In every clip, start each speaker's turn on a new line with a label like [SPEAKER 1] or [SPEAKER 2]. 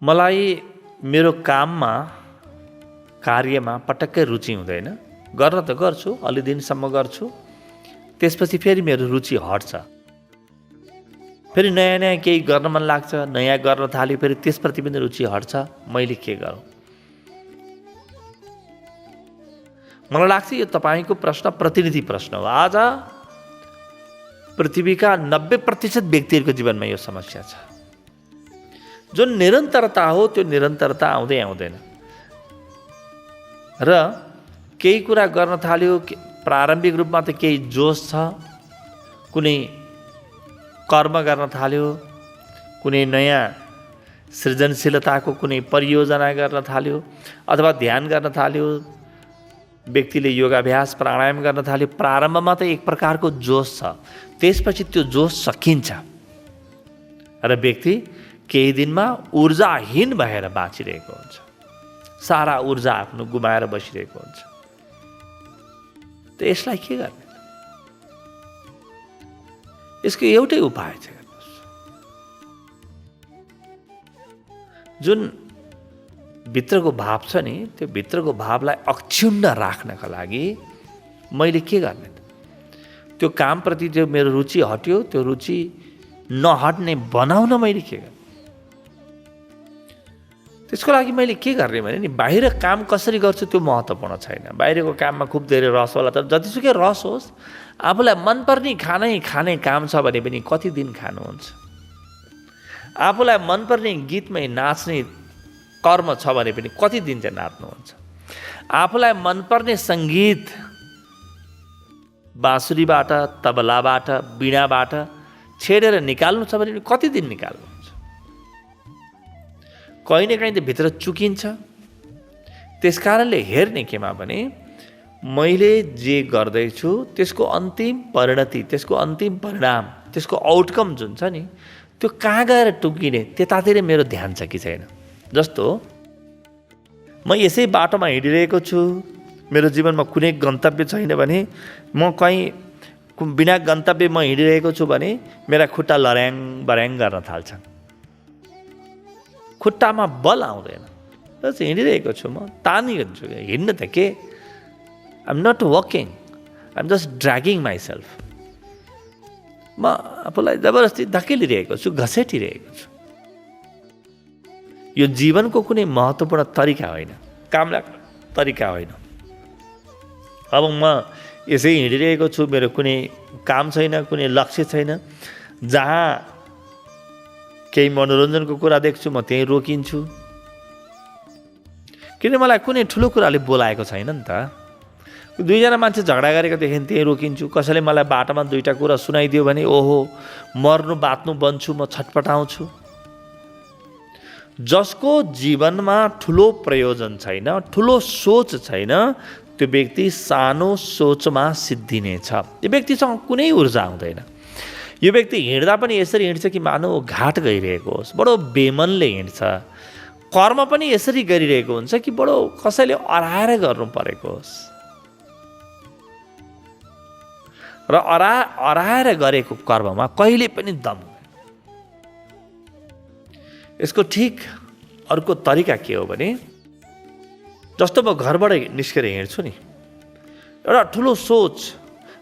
[SPEAKER 1] मलाई मेरो काममा कार्यमा पटक्कै रुचि हुँदैन। गर्न त गर्छु, अलि दिनसम्म गर्छु, त्यसपछि फेरि मेरो रुचि हट्छ। फेरि नयाँ नयाँ केही गर्न मन लाग्छ, नयाँ गर्न थाल्यो, फेरि त्यसप्रति पनि रुचि हट्छ। मैले के गरौँ? मलाई लाग्छ यो तपाईँको प्रश्न प्रतिनिधि प्रश्न हो। आज पृथ्वीका 90% व्यक्तिहरूको जीवनमा यो समस्या छ। जुन निरन्तरता हो त्यो निरन्तरता आउँदै आउँदैन र केही कुरा गर्न थाल्यो, प्रारम्भिक रूपमा त केही जोस छ, कुनै कर्म गर्न थाल्यो, कुनै नयाँ सृजनशीलताको कुनै परियोजना गर्न थाल्यो अथवा ध्यान गर्न थाल्यो, व्यक्तिले योगाभ्यास प्राणायाम गर्न थाल्यो। प्रारम्भमा त एक प्रकारको जोस छ, त्यसपछि त्यो जोस सकिन्छ र व्यक्ति केही दिनमा ऊर्जाहीन भएर बाँचिरहेको हुन्छ, सारा ऊर्जा आफ्नो गुमाएर बसिरहेको हुन्छ। त यसलाई के गर्ने? यसको एउटै उपाय छ। जुन भित्रको भाव छ नि, त्यो भित्रको भावलाई अक्षुण्ण राख्नका लागि मैले के गर्ने? त्यो कामप्रति जो मेरो रुचि हट्यो, त्यो रुचि नहट्ने बनाउन मैले के गर्ने? त्यसको लागि मैले के गर्ने भने नि, बाहिर काम कसरी गर्छु त्यो महत्त्वपूर्ण छैन। बाहिरको काममा खुब धेरै रस होला, तर जतिसुकै रस होस्, आफूलाई मनपर्ने खाने काम छ भने पनि कति दिन खानुहुन्छ? आफूलाई मनपर्ने गीतमै नाच्ने कर्म छ भने पनि कति दिन चाहिँ नाच्नुहुन्छ? आफूलाई मनपर्ने सङ्गीत बाँसुरीबाट, तबलाबाट, वीणाबाट छेडेर निकाल्नु छ भने कति दिन निकाल्नुहुन्छ? कहीँ न कहीँ त भित्र चुकिन्छ। त्यस कारणले हेर्ने केमा भने मैले जे गर्दैछु त्यसको अन्तिम परिणति, त्यसको अन्तिम परिणाम, त्यसको आउटकम जुन छ नि, त्यो कहाँ गएर टुकिने त्यतातिर मेरो ध्यान छ कि छैन। जस्तो म यसै बाटोमा हिँडिरहेको छु, मेरो जीवनमा कुनै गन्तव्य छैन भने, म कहीँ बिना गन्तव्य म हिँडिरहेको छु भने मेरा खुट्टा लर्याङ बर्याङ गर्न थाल्छन्, खुट्टामा बल आउँदैन। बस हिँडिरहेको छु, म तानिन्छु। हिँड्न त के, I'm not walking, I'm just dragging myself. म आफूलाई जबरजस्ती धकेलिरहेको छु, घसेटिरहेको छु। यो जीवनको कुनै महत्त्वपूर्ण तरिका होइन, कामलाई तरिका होइन। अब म यसै हिँडिरहेको छु, मेरो कुनै काम छैन, कुनै लक्ष्य छैन। जहाँ केही मनोरञ्जनको कुरा देख्छु म त्यहीँ रोकिन्छु, किन मलाई कुनै ठुलो कुराले बोलाएको छैन नि त। दुईजना मान्छे झगडा गरेको देखेँ त्यहीँ रोकिन्छु। कसैले मलाई बाटोमा दुईवटा कुरा सुनाइदियो भने ओहो मर्नु बाँच्नु बन्छु, म छटपटाउँछु। जसको जीवनमा ठुलो प्रयोजन छैन, ठुलो सोच छैन, त्यो व्यक्ति सानो सोचमा सिद्धिनेछ। यो व्यक्तिसँग कुनै ऊर्जा आउँदैन। यो व्यक्ति हिँड्दा पनि यसरी हिँड्छ कि मानव घाट गइरहेको होस्, बडो बेमनले हिँड्छ। कर्म पनि यसरी गरिरहेको हुन्छ कि बडो कसैले अराएर गर्नु परेको होस् र अराएर गरेको कर्ममा कहिले पनि दम। यसको ठिक अर्को तरिका के हो भने, जस्तो म घरबाट निस्केर हिँड्छु नि, एउटा ठुलो सोच,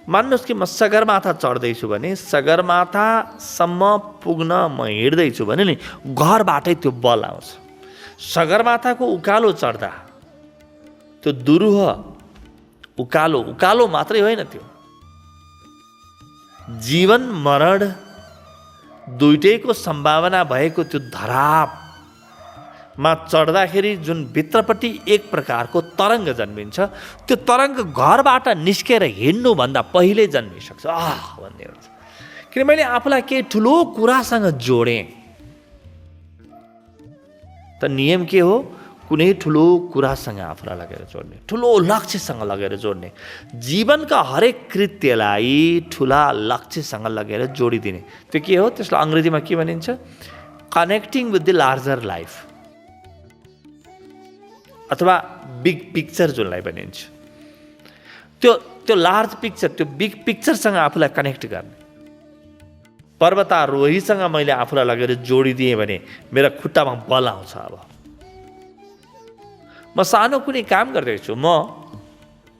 [SPEAKER 1] मान्नुहोस् कि म सगरमाथा चढ्दैछु भने सगरमाथासम्म पुग्न म हिँड्दैछु भने नि घरबाटै त्यो बल आउँछ। सगरमाथाको उकालो चढ्दा त्यो दुरूह उकालो मात्रै होइन, त्यो जीवन मरण दुइटैको सम्भावना भएको त्यो धरापमा चढ्दाखेरि जुन भित्रपट्टि एक प्रकारको तरङ्ग जन्मिन्छ, त्यो तरङ्ग घरबाट निस्केर हिँड्नुभन्दा पहिले जन्मिसक्छ। भन्ने हुन्छ। किन मैले आफूलाई केही ठुलो कुरासँग जोडेँ। त नियम के हो? कुनै ठुलो कुरासँग आफूलाई लगेर जोड्ने, ठुलो लक्ष्यसँग लगेर जोड्ने। जीवनका हरेक कृत्यलाई ठुला लक्ष्यसँग लगेर जोडिदिने। त्यो के हो? त्यसलाई अङ्ग्रेजीमा के भनिन्छ? Connecting with the larger life अथवा बिग पिक्चर जुनलाई भनिन्छ। त्यो लार्ज पिक्चर, त्यो बिग पिक्चरसँग आफूलाई कनेक्ट गर्ने। पर्वतारोहीसँग मैले आफूलाई लगेर जोडिदिएँ भने मेरा खुट्टामा बल आउँछ। अब म सानो कुनै काम गर्दैछु, म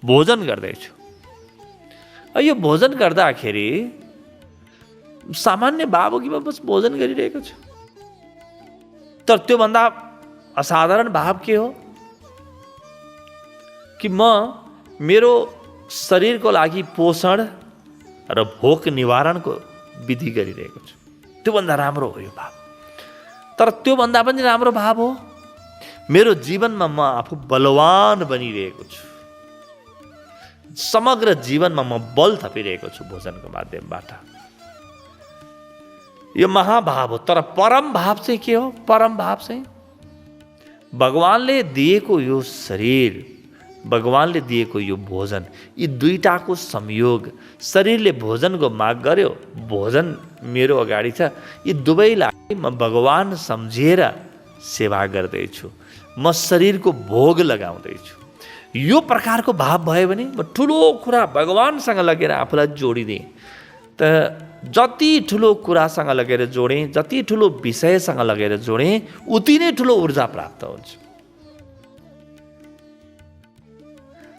[SPEAKER 1] भोजन गर्दैछु। यो भोजन गर्दाखेरि सामान्य भाव हो कि म बस भोजन गरिरहेको छु, तर त्योभन्दा असाधारण भाव के हो कि म मेरो शरीरको लागि पोषण र भोक निवारणको विधि गरिरहेको छु। त्योभन्दा राम्रो हो यो भाव। तर त्योभन्दा पनि राम्रो भाव हो मेरो जीवनमा म आफू बलवान बनिरहेको छु। समग्र जीवनमा म बल थपिरहेको छु भोजनको माध्यमबाट। यो महाभाव हो। तर परम भाव चाहिँ के हो? परम भाव चाहिँ भगवानले दिएको यो शरीर, भगवानले दिएको यो भोजन, यी दुईटाको संयोग। शरीरले भोजनको माग गर्यो, भोजन मेरो अगाडि छ, यी दुवैलाई म भगवान सम्झेर सेवा गर्दैछु, म शरीरको भोग लगाउँदैछु। यो प्रकारको भाव भयो भने म ठुलो कुरा भगवानसँग लगेर आफूलाई जोडिदिएँ। त जति ठुलो कुरासँग लगेर जोडेँ, जति ठुलो विषयसँग लगेर जोडेँ, उति नै ठुलो ऊर्जा प्राप्त हुन्छ।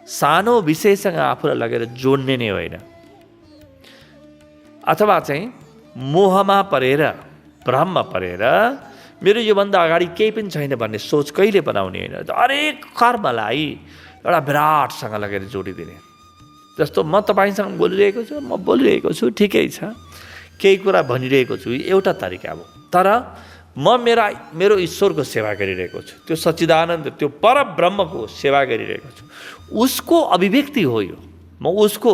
[SPEAKER 1] सानो विषयसँग आफूलाई लगेर जोड्ने नै होइन, अथवा चाहिँ मोहमा परेर, भ्रममा परेर मेरो योभन्दा अगाडि केही पनि छैन भन्ने सोच कहिले बनाउने होइन। हरेक कर्मलाई एउटा विराटसँग लगेर जोडिदिने। जस्तो म तपाईँसँग बोलिरहेको छु, म बोलिरहेको छु, ठिकै छ, केही कुरा भनिरहेको छु, एउटा तरिका हो। तर म मेरो ईश्वरको सेवा गरिरहेको छु, त्यो सच्चिदानन्द, त्यो परब्रह्मको सेवा गरिरहेको छु। उसको अभिव्यक्ति हो यो। म उसको,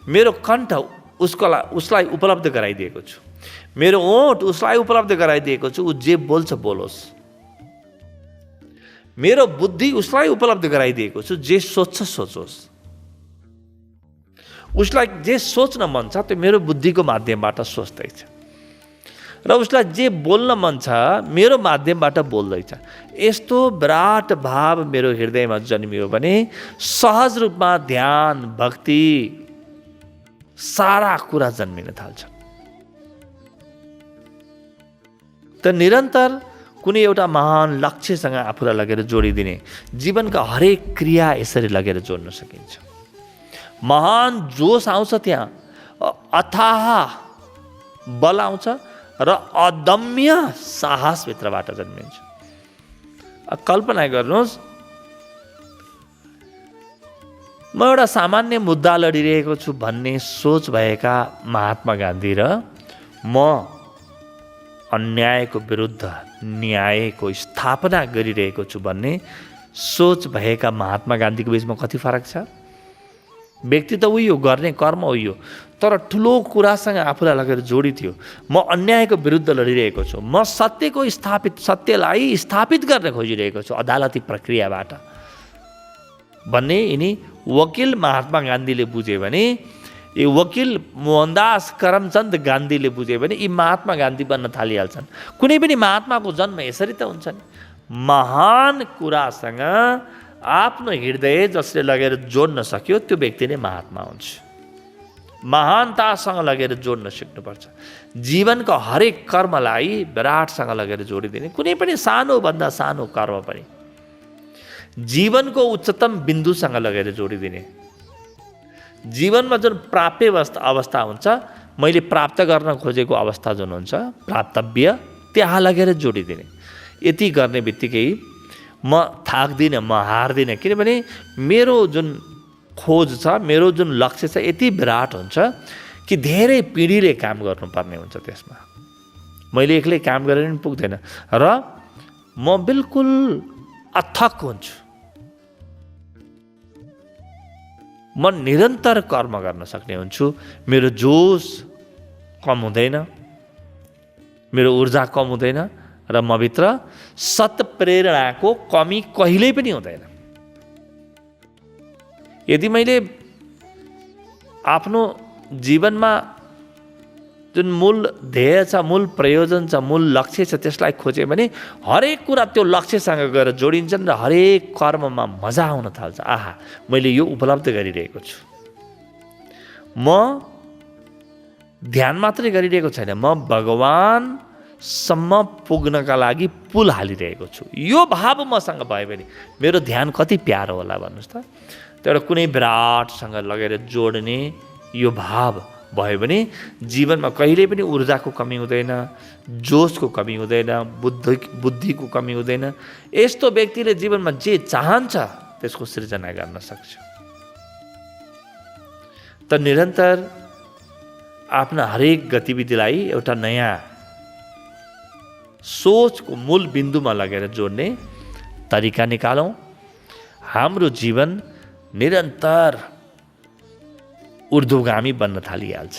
[SPEAKER 1] मेरो कण्ठ उसलाई उपलब्ध गराइदिएको छु, मेरो ओठ उसलाई उपलब्ध गराइदिएको छु। ऊ जे बोल्छ बोलोस्। मेरो बुद्धि उसलाई उपलब्ध गराइदिएको छु, जे सोच्छ सोचोस्। उसलाई जे सोच्न मन छ त्यो मेरो बुद्धिको माध्यमबाट सोच्दैछ, र उसलाई जे बोल्न मन छ मेरो माध्यमबाट बोल्दैछ। यस्तो विराट भाव मेरो हृदयमा जन्मियो भने सहज रूपमा ध्यान, भक्ति, सारा कुरा जन्मिन थाल्छ। त निरन्तर कुनै एउटा महान लक्ष्यसँग आफूलाई लगेर जोडिदिने, जीवनका हरेक क्रिया यसरी लगेर जोड्न सकिन्छ। महान जोस आउँछ, त्यहाँ अथाह बल आउँछ र अदम्य साहस भित्रबाट जन्मिन्छ। कल्पना गर्नुहोस्, म एउटा सामान्य मुद्दा लडिरहेको छु भन्ने सोच भएका महात्मा गान्धी र म अन्यायको विरुद्ध न्यायको स्थापना गरिरहेको छु भन्ने सोच भएका महात्मा गान्धीको बिचमा कति फरक छ? व्यक्ति त उही हो, गर्ने कर्म उही हो, तर ठुलो कुरासँग आफूलाई लगेर जोडिथ्यो। म अन्यायको विरुद्ध लडिरहेको छु, म सत्यलाई स्थापित गर्न खोजिरहेको छु अदालती प्रक्रियाबाट भन्ने यिनी वकिल महात्मा गान्धीले बुझे भने, यो वकिल मोहनदास करमचन्द गान्धीले बुझे भने यी महात्मा गान्धी बन्न थालिहाल्छन्। कुनै पनि महात्माको जन्म यसरी त हुन्छ नि, महान कुरासँग आफ्नो हृदय जसले लगेर जोड्न सक्यो त्यो व्यक्ति नै महात्मा हुन्छ। महानतासँग लगेर जोड्न सिक्नुपर्छ। जीवनको हरेक कर्मलाई विराटसँग लगेर जोडिदिने, कुनै पनि सानोभन्दा सानो कर्म पनि जीवनको उच्चतम बिन्दुसँग लगेर जोडिदिने। जीवनमा जुन प्राप्य अवस्था हुन्छ, मैले प्राप्त गर्न खोजेको अवस्था जुन हुन्छ प्राप्तव्य, त्यहाँ लगेर जोडिदिने। यति गर्ने बित्तिकै म थाक्दिनँ, म हार्दिनँ, किनभने मेरो जुन खोज छ, मेरो जुन लक्ष्य छ यति विराट हुन्छ कि धेरै पिँढीले काम गर्नुपर्ने हुन्छ त्यसमा। मैले एक्लै काम गरेर पनि पुग्दैन र म बिल्कुल अथक हुन्छु। म निरन्तर कर्म गर्न सक्ने हुन्छु। मेरो जोस कम हुँदैन, मेरो ऊर्जा कम हुँदैन र म भित्र सत्प्रेरणाको कमी कहिल्यै पनि हुँदैन। यदि मैले आफ्नो जीवनमा जुन मूल ध्येय छ, मूल प्रयोजन छ, मूल लक्ष्य छ त्यसलाई खोजेँ भने हरेक कुरा त्यो लक्ष्यसँग गएर जोडिन्छन् र हरेक कर्ममा मजा आउन थाल्छ। आहा, मैले यो उपलब्ध गरिरहेको छु। म ध्यान मात्रै गरिरहेको छैन, म भगवानसम्म पुग्नका लागि पुल हालिरहेको छु। यो भाव मसँग भयो भने मेरो ध्यान कति प्यारो होला भन्नुहोस् त। त्यो एउटा कुनै विराटसँग लगेर जोड्ने यो भाव भयो भने जीवनमा कहिल्यै पनि ऊर्जाको कमी हुँदैन, जोसको कमी हुँदैन, बुद्धिको कमी हुँदैन। यस्तो व्यक्तिले जीवनमा जे चाहन्छ त्यसको सृजना गर्न सक्छ। त निरन्तर आफ्ना हरेक गतिविधिलाई एउटा नयाँ सोचको मूल बिन्दुमा लगेर जोड्ने तरिका निकालौँ। हाम्रो जीवन निरन्तर ऊर्ध्वगामी बन्न थालिहाल्छ।